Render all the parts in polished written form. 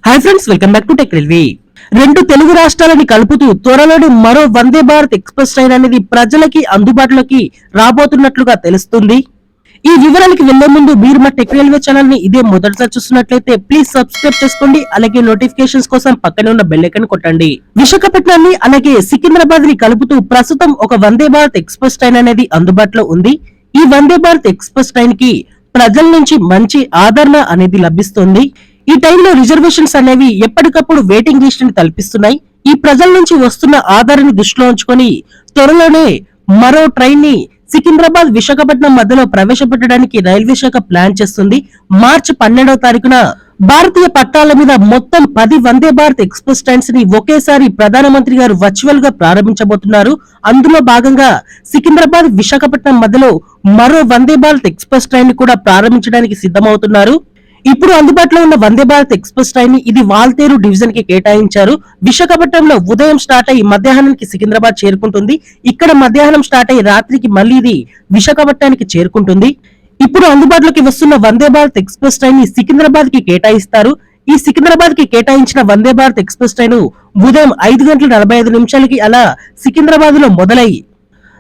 Hi friends, welcome back to tech railway. రెండు తెలుగు రాష్ట్రాలని కలుపుతూ త్వరలోనే మరో వందే భారత్ ఎక్స్ప్రెస్ ట్రైన్ అనేది ప్రజలకి అందుబాటులోకి రాబోతున్నట్లుగా తెలుస్తుంది. ఈ వివరాలకి వెళ్లే ముందు మీరు మా టెక్ రైల్వే ఛానల్ ని ఇదే మొదటిసారి చూస్తున్నట్లయితే ప్లీజ్ సబ్స్క్రైబ్ చేసుకోండి. అలాగే నోటిఫికేషన్స్ కోసం పక్కనే ఉన్న బెల్ ఐకాన్ కొట్టండి. విశాఖపట్నాన్ని అలాగే సికింద్రాబాద్ ని కలుపుతూ ప్రస్తుతం ఒక వందే భారత్ ఎక్స్ప్రెస్ ట్రైన్ అనేది అందుబాటులో ఉంది. ఈ వందే భారత్ ఎక్స్ప్రెస్ ట్రైన్ కి ప్రజల నుంచి మంచి ఆదరణ అనేది లభిస్తుంది. ఈ టైంలో రిజర్వేషన్స్ అనేవి ఎప్పటికప్పుడు వెయిటింగ్ లిస్ట్ ని కల్పిస్తున్నాయి. ఈ ప్రజల నుంచి వస్తున్న ఆధారాన్ని దృష్టిలో ఉంచుకొని త్వరలోనే మరో ట్రైన్ ని సికింద్రాబాద్ విశాఖపట్నం మధ్యలో ప్రవేశపెట్టడానికి రైల్వే శాఖ ప్లాన్ చేస్తుంది. మార్చి 12వ తారీఖున భారతీయ పట్టాల మీద మొత్తం 10 వందే భారత్ ఎక్స్ప్రెస్ ట్రైన్స్ ని ఒకేసారి ప్రధానమంత్రి గారు వర్చువల్ గా ప్రారంభించబోతున్నారు. అందులో భాగంగా సికింద్రాబాద్ విశాఖపట్నం మధ్యలో మరో వందే భారత్ ఎక్స్ప్రెస్ ట్రైన్ ని కూడా ప్రారంభించడానికి సిద్ధమవుతున్నారు. ఇప్పుడు అందుబాటులో ఉన్న వందే భారత్ ఎక్స్ప్రెస్ ట్రైన్ ని ఇది వాల్తేరు డివిజన్ కి కేటాయించారు. విశాఖపట్నంలో ఉదయం స్టార్ట్ అయ్యి మధ్యాహ్నానికి సికింద్రాబాద్ చేరుకుంటుంది. ఇక్కడ మధ్యాహ్నం స్టార్ట్ అయ్యి రాత్రికి మళ్ళీ ఇది విశాఖపట్నానికి చేరుకుంటుంది. ఇప్పుడు అందుబాటులోకి వస్తున్న వందే భారత్ ఎక్స్ప్రెస్ ట్రైన్ ని సికింద్రాబాద్ కి కేటాయిస్తారు. ఈ సికింద్రాబాద్ కి కేటాయించిన వందే భారత్ ఎక్స్ప్రెస్ ట్రైన్ ఉదయం 5:45 అలా సికింద్రాబాద్ లో మొదలై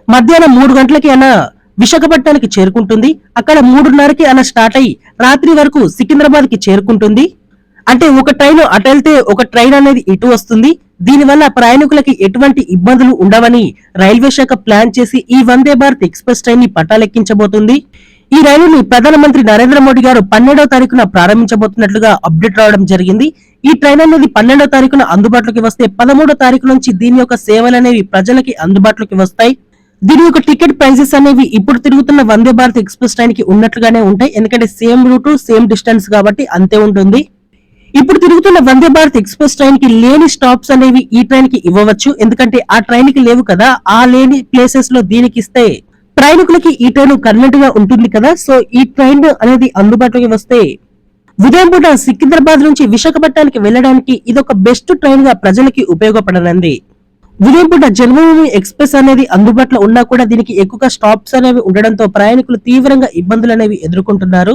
మధ్యాహ్నం 3 గంటలకి అలా విశాఖపట్నానికి చేరుకుంటుంది. అక్కడ 3:30కి అలా స్టార్ట్ అయ్యి రాత్రి వరకు సికింద్రాబాద్ కి చేరుకుంటుంది. అంటే ఒక ట్రైన్ అటు వెళ్తే ఒక ట్రైన్ అనేది ఇటు వస్తుంది. దీనివల్ల ప్రయాణికులకి ఎటువంటి ఇబ్బందులు ఉండవని రైల్వే శాఖ ప్లాన్ చేసి ఈ వందే భారత్ ఎక్స్ప్రెస్ ట్రైన్ ని పట్టాలెక్కించబోతుంది. ఈ రైలుని ప్రధానమంత్రి నరేంద్ర మోడీ గారు 12వ తారీఖున ప్రారంభించబోతున్నట్లుగా అప్డేట్ రావడం జరిగింది. ఈ ట్రైన్ అనేది 12వ తారీఖున అందుబాటులోకి వస్తే 13వ తారీఖు నుంచి దీని యొక్క సేవలు అనేవి ప్రజలకి అందుబాటులోకి వస్తాయి. దీని యొక్క టికెట్ ప్రైజెస్ అనేవి ఇప్పుడు తిరుగుతున్న వందే భారత్ ఎక్స్ప్రెస్ ట్రైన్ కి ఉన్నట్లుగానే ఉంటాయి. ఎందుకంటే సేమ్ రూట్ సేమ్ డిస్టెన్స్ కాబట్టి అంతే ఉంటుంది. ఇప్పుడు తిరుగుతున్న వందే భారత్ ఎక్స్ప్రెస్ ట్రైన్ కి లేని స్టాప్స్ అనేవి ఈ ట్రైన్ కి ఇవ్వవచ్చు. ఎందుకంటే ఆ ట్రైన్ కి లేవు కదా, ఆ లేని ప్లేసెస్ లో దీనికి ఇస్తే ప్రయాణికులకి ఈ ట్రైన్ కన్వెంట్ గా ఉంటుంది కదా. సో ఈ ట్రైన్ అనేది అందుబాటులోకి వస్తే ఉదయం పూట సికింద్రాబాద్ నుంచి విశాఖపట్నానికి వెళ్ళడానికి ఇదొక బెస్ట్ ట్రైన్ గా ప్రజలకి ఉపయోగపడనుంది. ఉదయం పూట జన్మభూమి ఎక్స్ప్రెస్ అనేది అందుబాటులో ఉన్నా కూడా దీనికి ఎక్కువగా స్టాప్స్ అనేవి ఉండడంతో ప్రయాణికులు తీవ్రంగా ఇబ్బందులు అనేవి ఎదుర్కొంటున్నారు.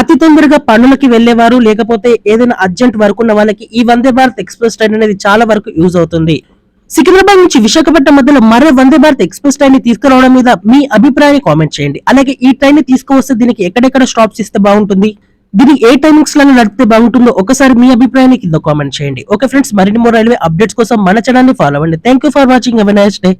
అతి తొందరగా పనులకి వెళ్లేవారు లేకపోతే ఏదైనా అర్జెంట్ వర్క్ ఉన్న వాళ్ళకి ఈ వందే భారత్ ఎక్స్ప్రెస్ ట్రైన్ అనేది చాలా వరకు యూజ్ అవుతుంది. సికింద్రాబాద్ నుంచి విశాఖపట్నం మధ్యలో మరో వందే భారత్ ఎక్స్ప్రెస్ ట్రైన్ ని తీసుకురావడం మీద మీ అభిప్రాయాన్ని కామెంట్ చేయండి. అలాగే ఈ ట్రైన్ ని తీసుకువస్తే దీనికి ఎక్కడెక్కడ స్టాప్స్ ఇస్తే బాగుంటుంది, దీన్ని ఏ టైమింగ్స్ లలో నడిపితే బాగుంటుందో ఒకసారి మీ అభిప్రాయాన్ని కింద కామెంట్ చేయండి. ఓకే ఫ్రెండ్స్, మరిన్ని మోర్ రైల్వే అప్డేట్స్ కోసం మన ఛానల్ ని ఫాలో అవ్వండి. Thank you for watching. Have a nice day.